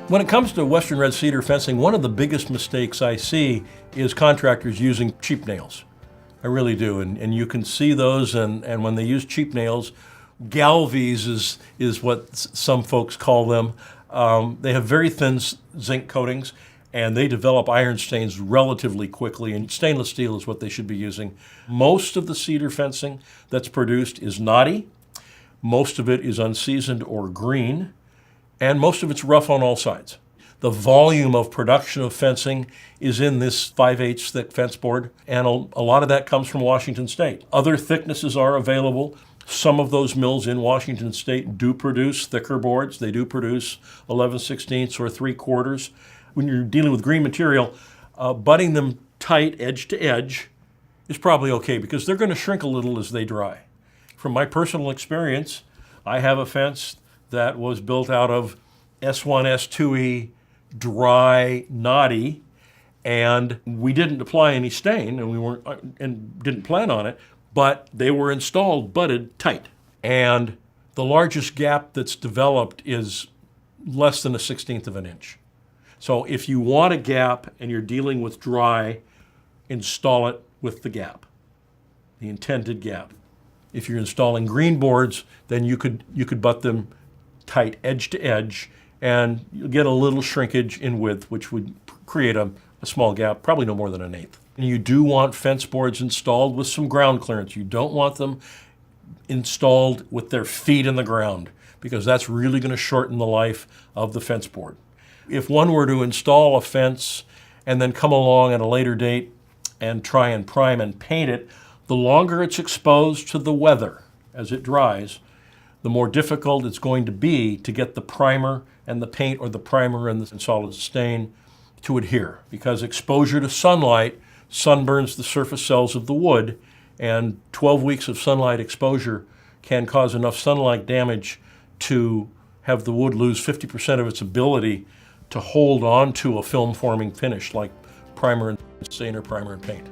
When it comes to western red cedar fencing, one of the biggest mistakes I see is contractors using cheap nails. I really do, and you can see those, and when they use cheap nails, galvies is what some folks call them. They have very thin zinc coatings, and they develop iron stains relatively quickly, and stainless steel is what they should be using. Most of the cedar fencing that's produced is knotty, most of it is unseasoned or green, and most of it's rough on all sides. The volume of production of fencing is in this 5/8 thick fence board, and a lot of that comes from Washington State. Other thicknesses are available. Some of those mills in Washington State do produce thicker boards. They do produce 11/16 or 3/4. When you're dealing with green material, butting them tight edge to edge is probably okay because they're going to shrink a little as they dry. From my personal experience, I have a fence that was built out of S1, S2E, dry, knotty, and we didn't apply any stain, and didn't plan on it, but they were installed butted tight. And the largest gap that's developed is less than 1/16 of an inch. So if you want a gap and you're dealing with dry, install it with the gap, the intended gap. If you're installing green boards, then you could butt them tight edge to edge, and you'll get a little shrinkage in width, which would create a small gap, probably no more than 1/8. And you do want fence boards installed with some ground clearance. You don't want them installed with their feet in the ground, because that's really going to shorten the life of the fence board. If one were to install a fence and then come along at a later date and try and prime and paint it, the longer it's exposed to the weather as it dries, the more difficult it's going to be to get the primer and the paint, or the primer and the solid stain, to adhere, because exposure to sunlight sunburns the surface cells of the wood, and 12 weeks of sunlight exposure can cause enough sunlight damage to have the wood lose 50% of its ability to hold on to a film-forming finish like primer and stain or primer and paint.